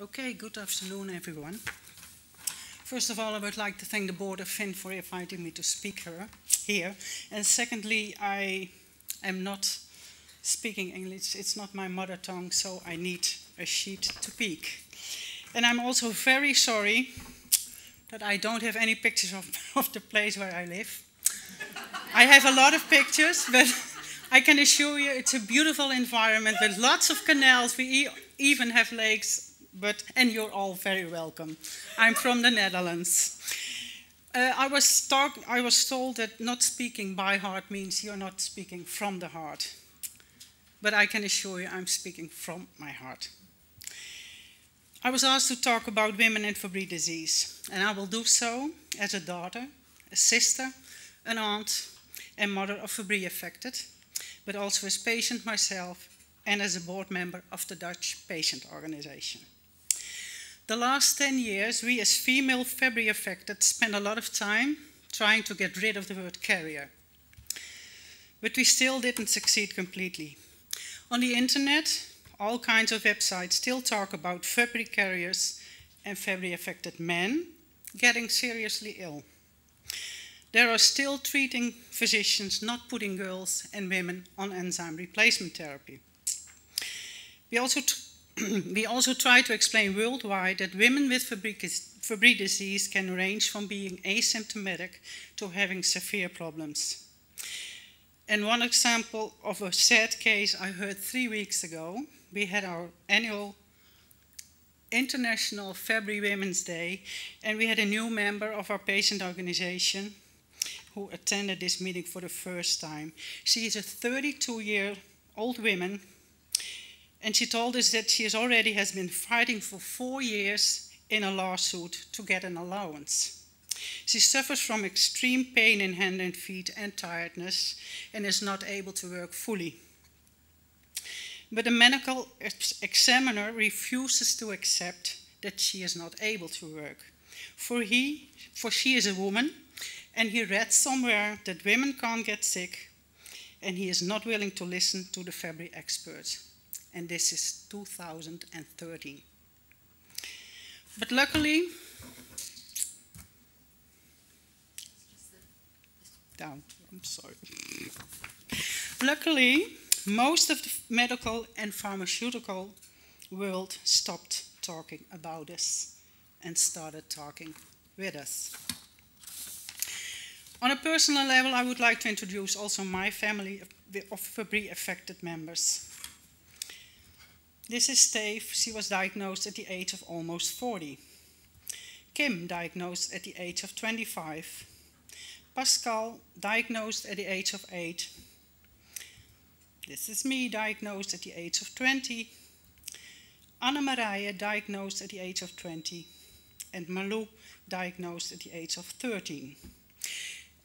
Okay, good afternoon, everyone. First of all, I would like to thank the Board of Fin for inviting me to speak here. And secondly, I am not speaking English. It's not my mother tongue, so I need a sheet to speak. And I'm also very sorry that I don't have any pictures of the place where I live. I have a lot of pictures, but I can assure you it's a beautiful environment with lots of canals. We even have lakes. And you're all very welcome. I'm from the Netherlands. I was told that not speaking by heart means you're not speaking from the heart. But I can assure you I'm speaking from my heart. I was asked to talk about women and Fabry disease, and I will do so as a daughter, a sister, an aunt, and mother of Fabry affected, but also as patient myself and as a board member of the Dutch patient organization. The last 10 years, we as female Fabry affected spent a lot of time trying to get rid of the word carrier. But we still didn't succeed completely. On the internet, all kinds of websites still talk about Fabry carriers and Fabry affected men getting seriously ill. There are still treating physicians not putting girls and women on enzyme replacement therapy. We also try to explain worldwide that women with Fabry disease can range from being asymptomatic to having severe problems. And one example of a sad case I heard 3 weeks ago, we had our annual International Fabry Women's Day, and we had a new member of our patient organization who attended this meeting for the first time. She is a 32-year-old woman. And she told us that she already has been fighting for 4 years in a lawsuit to get an allowance. She suffers from extreme pain in hand and feet and tiredness and is not able to work fully. But the medical examiner refuses to accept that she is not able to work. For she is a woman, and he read somewhere that women can't get sick, and he is not willing to listen to the Fabry experts. And this is 2013. But luckily, luckily, most of the medical and pharmaceutical world stopped talking about us and started talking with us. On a personal level, I would like to introduce also my family of Fabry affected members. This is Steve. She was diagnosed at the age of almost 40. Kim, diagnosed at the age of 25. Pascal, diagnosed at the age of 8. This is me, diagnosed at the age of 20. Anne-Marie, diagnosed at the age of 20. And Malou, diagnosed at the age of 13.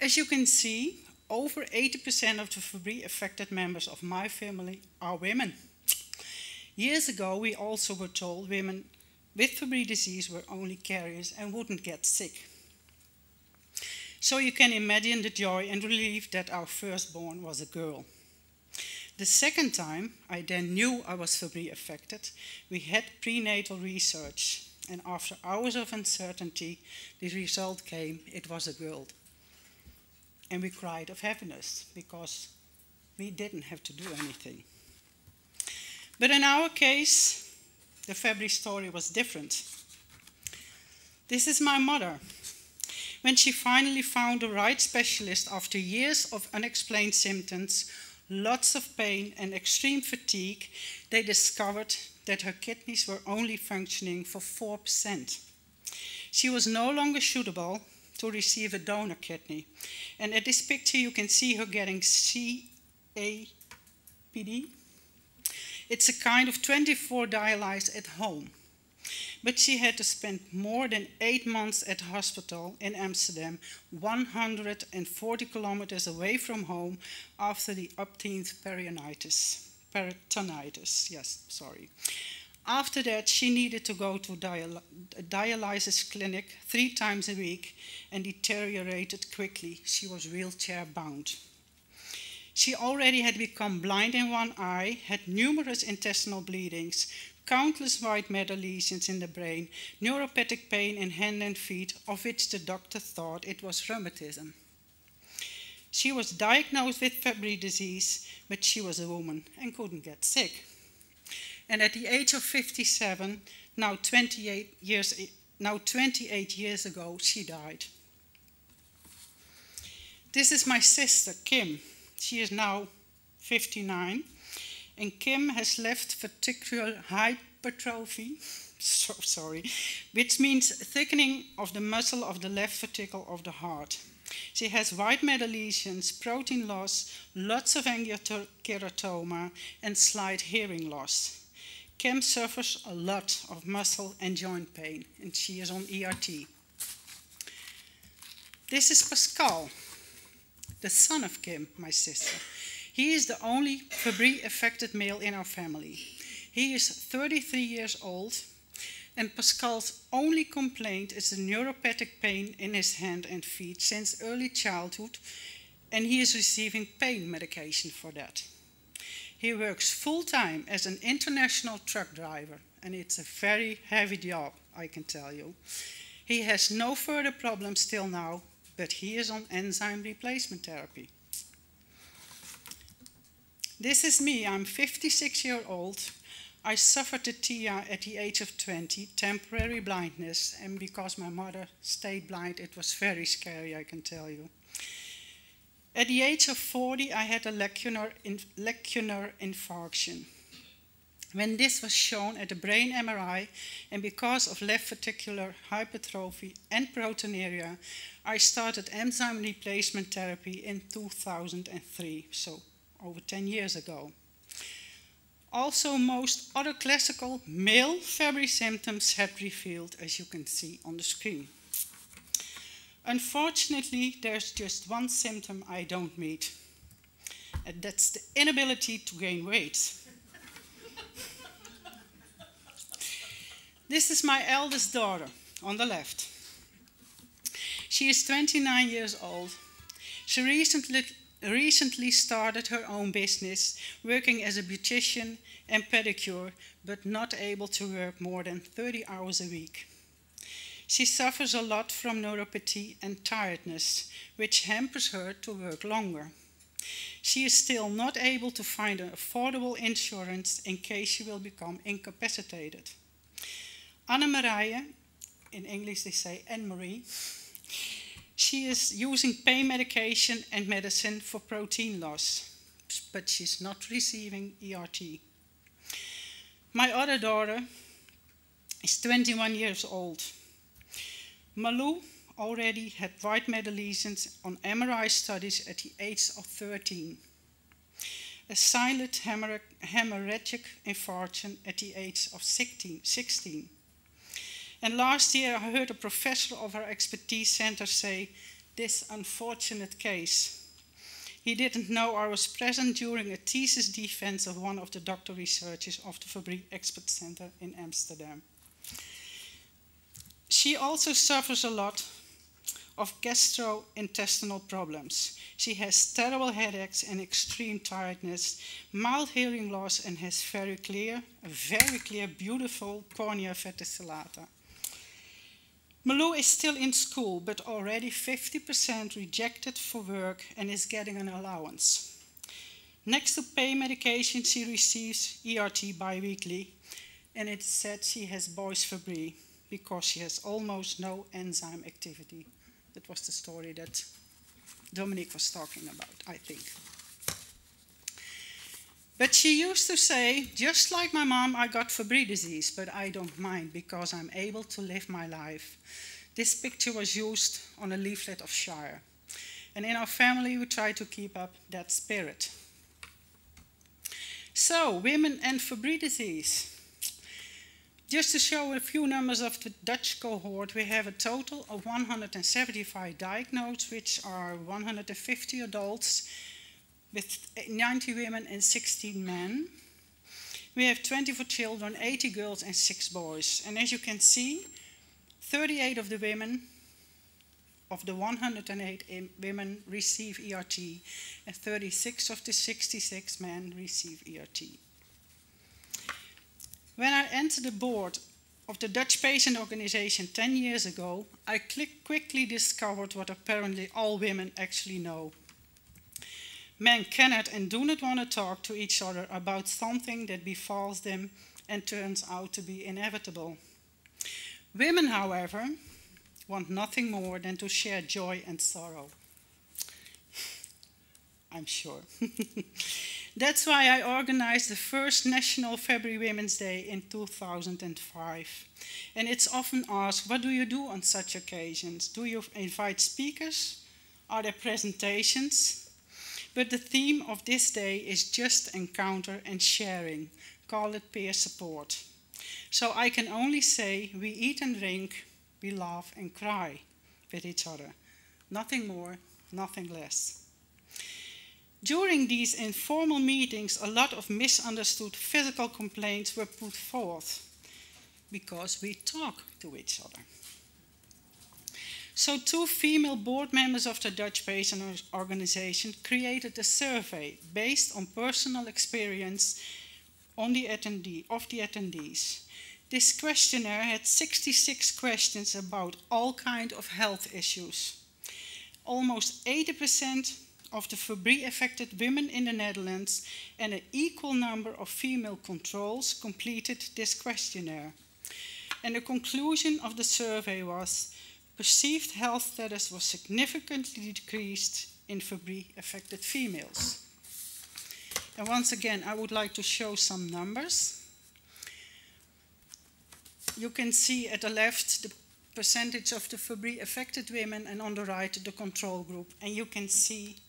As you can see, over 80% of the Fabry affected members of my family are women. Years ago, we also were told women with Fabry disease were only carriers and wouldn't get sick. So you can imagine the joy and relief that our firstborn was a girl. The second time I then knew I was Fabry affected, we had prenatal research, and after hours of uncertainty, the result came, it was a girl. And we cried of happiness because we didn't have to do anything. But in our case, the Fabry story was different. This is my mother. When she finally found the right specialist after years of unexplained symptoms, lots of pain and extreme fatigue, they discovered that her kidneys were only functioning for 4%. She was no longer suitable to receive a donor kidney. And at this picture you can see her getting CAPD. It's a kind of 24 dialysis at home. But she had to spend more than 8 months at hospital in Amsterdam, 140 kilometers away from home after the obtained peritonitis. After that, she needed to go to a dialysis clinic 3 times a week and deteriorated quickly. She was wheelchair bound. She already had become blind in one eye, had numerous intestinal bleedings, countless white matter lesions in the brain, neuropathic pain in hand and feet, of which the doctor thought it was rheumatism. She was diagnosed with Fabry disease, but she was a woman and couldn't get sick. And at the age of 57, now 28 years ago, she died. This is my sister, Kim. She is now 59, and Kim has left ventricular hypertrophy, which means thickening of the muscle of the left ventricle of the heart. She has white matter lesions, protein loss, lots of angiokeratoma, and slight hearing loss. Kim suffers a lot of muscle and joint pain, and she is on ERT. This is Pascal, the son of Kim, my sister. He is the only Fabry-affected male in our family. He is 33 years old, and Pascal's only complaint is the neuropathic pain in his hand and feet since early childhood, and he is receiving pain medication for that. He works full-time as an international truck driver, and it's a very heavy job, I can tell you. He has no further problems till now, but he is on enzyme replacement therapy. This is me. I'm 56 years old. I suffered the TIA at the age of 20, temporary blindness, and because my mother stayed blind, it was very scary, I can tell you. At the age of 40, I had a lacunar infarction. When this was shown at the brain MRI, and because of left ventricular hypertrophy and proteinuria, I started enzyme replacement therapy in 2003, so over 10 years ago. Also, most other classical male Fabry symptoms had revealed, as you can see on the screen. Unfortunately, there's just one symptom I don't meet, and that's the inability to gain weight. This is my eldest daughter on the left. She is 29 years old. She recently started her own business, working as a beautician and pedicure, but not able to work more than 30 hours a week. She suffers a lot from neuropathy and tiredness, which hampers her to work longer. She is still not able to find an affordable insurance in case she will become incapacitated. Anne-Marie, in English they say Anne-Marie, she is using pain medication and medicine for protein loss, but she's not receiving ERT. My other daughter is 21 years old. Malou already had white matter lesions on MRI studies at the age of 13. A silent hemorrhagic infarction at the age of 16. And last year I heard a professor of our expertise center say, "This unfortunate case." He didn't know I was present during a thesis defense of one of the doctoral researchers of the Fabry Expert Center in Amsterdam. She also suffers a lot of gastrointestinal problems. She has terrible headaches and extreme tiredness, mild hearing loss, and has a very clear, beautiful cornea verticillata. Malou is still in school, but already 50% rejected for work and is getting an allowance. Next to pain medication, she receives ERT biweekly, and it's said she has boys Fabry because she has almost no enzyme activity. That was the story that Dominique was talking about, I think. But she used to say, "Just like my mom, I got Fabry disease, but I don't mind because I'm able to live my life." This picture was used on a leaflet of Shire. And in our family, we try to keep up that spirit. So, women and Fabry disease. Just to show a few numbers of the Dutch cohort, we have a total of 175 diagnosed, which are 150 adults, with 90 women and 16 men. We have 24 children, 80 girls and 6 boys. And as you can see, 38 of the women, of the 108 women receive ERT, and 36 of the 66 men receive ERT. When I entered the board of the Dutch patient organization 10 years ago, I quickly discovered what apparently all women actually know. Men cannot and do not want to talk to each other about something that befalls them and turns out to be inevitable. Women, however, want nothing more than to share joy and sorrow. I'm sure. That's why I organized the first National February Women's Day in 2005. And it's often asked, what do you do on such occasions? Do you invite speakers? Are there presentations? But the theme of this day is just encounter and sharing. Call it peer support. So I can only say we eat and drink, we laugh and cry with each other. Nothing more, nothing less. During these informal meetings, a lot of misunderstood physical complaints were put forth because we talk to each other. So 2 female board members of the Dutch Patient Organization created a survey based on personal experience of the attendees. This questionnaire had 66 questions about all kinds of health issues. Almost 80% of the Fabry-affected women in the Netherlands and an equal number of female controls completed this questionnaire. And the conclusion of the survey was perceived health status was significantly decreased in Fabry-affected females. And once again, I would like to show some numbers. You can see at the left the percentage of the Fabry-affected women and on the right the control group. And you can see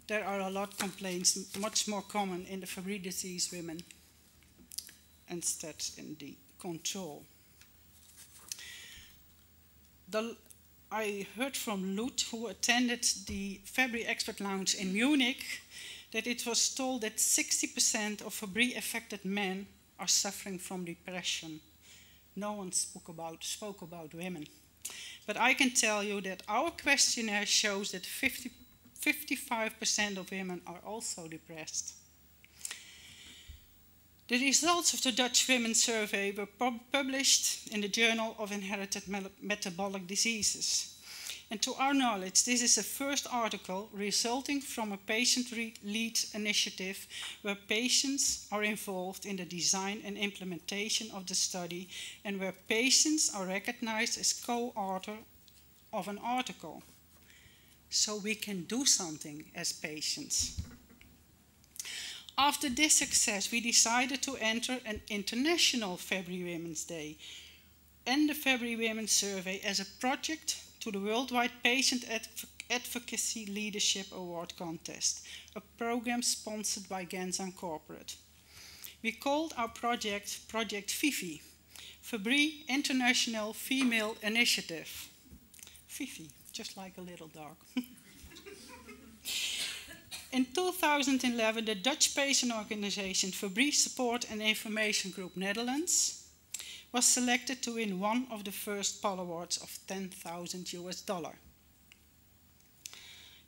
there are a lot of complaints, much more common in the Fabry disease women instead in the control. I heard from Lut, who attended the Fabry Expert Lounge in Munich, that it was told that 60% of Fabry-affected men are suffering from depression. No one spoke about women. But I can tell you that our questionnaire shows that 55% of women are also depressed. The results of the Dutch Women's Survey were published in the Journal of Inherited Metabolic Diseases. And to our knowledge, this is the first article resulting from a patient-led initiative where patients are involved in the design and implementation of the study and where patients are recognized as co-author of an article. So we can do something as patients. After this success, we decided to enter an international February Women's Day and the February Women's Survey as a project to the Worldwide Patient Advocacy Leadership Award Contest, a program sponsored by Genzyme Corporate. We called our project Project FIFI, Fabry International Female Initiative. FIFI, just like a little dog. In 2011, the Dutch patient organization Fabry Support and Information Group Netherlands was selected to win one of the first PAL awards of $10,000 US.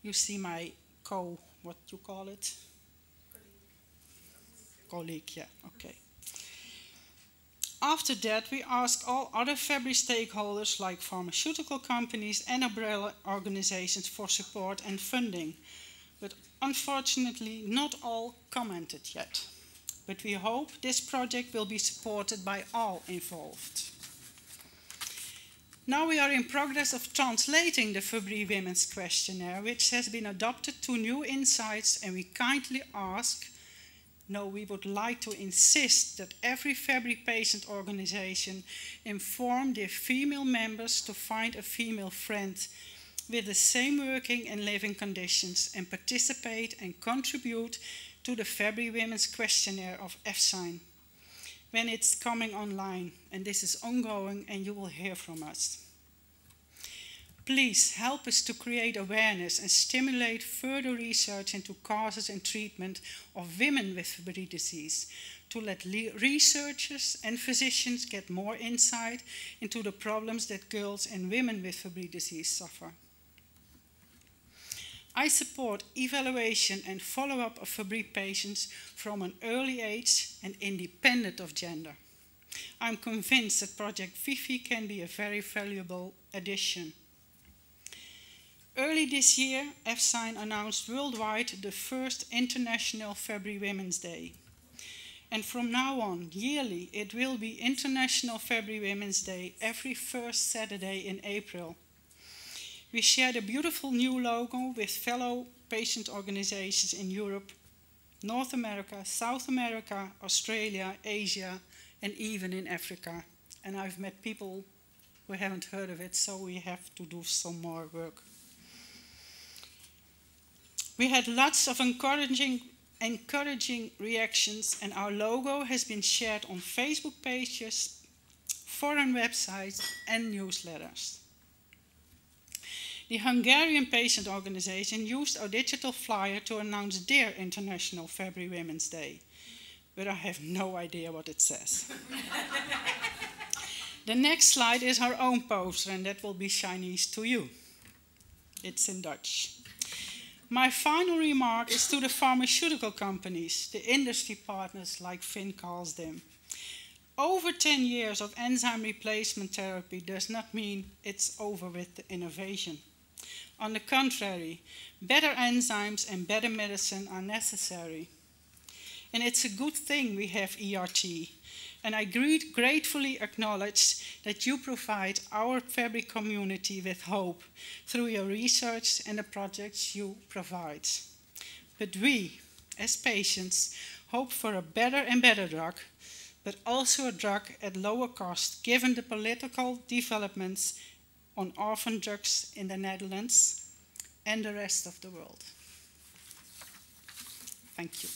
You see my what you call it? Colleague, yeah, okay. After that, we asked all other Fabry stakeholders like pharmaceutical companies and umbrella organizations for support and funding. But unfortunately, not all commented yet. But we hope this project will be supported by all involved. Now we are in progress of translating the Fabry Women's Questionnaire, which has been adopted to new insights, and we kindly ask, no, we would like to insist that every Fabry patient organization inform their female members to find a female friend with the same working and living conditions and participate and contribute to the Fabry Women's Questionnaire of FSIGN when it's coming online, and this is ongoing and you will hear from us. Please help us to create awareness and stimulate further research into causes and treatment of women with Fabry disease, to let researchers and physicians get more insight into the problems that girls and women with Fabry disease suffer. I support evaluation and follow-up of Fabry patients from an early age and independent of gender. I'm convinced that Project Fifi can be a very valuable addition. Early this year, EFSIGN announced worldwide the first International Fabry Women's Day. And from now on, yearly, it will be International Fabry Women's Day every first Saturday in April. We shared a beautiful new logo with fellow patient organizations in Europe, North America, South America, Australia, Asia, and even in Africa. And I've met people who haven't heard of it, so we have to do some more work. We had lots of encouraging reactions, and our logo has been shared on Facebook pages, foreign websites, and newsletters. The Hungarian patient organization used our digital flyer to announce their International Fabry Women's Day, but I have no idea what it says. The next slide is our own poster, and that will be Chinese to you. It's in Dutch. My final remark is to the pharmaceutical companies, the industry partners like Finn calls them. Over 10 years of enzyme replacement therapy does not mean it's over with the innovation. On the contrary, better enzymes and better medicine are necessary. And it's a good thing we have ERT. And I gratefully acknowledge that you provide our Fabry community with hope through your research and the projects you provide. But we, as patients, hope for a better and better drug, but also a drug at lower cost, given the political developments on orphan drugs in the Netherlands and the rest of the world. Thank you.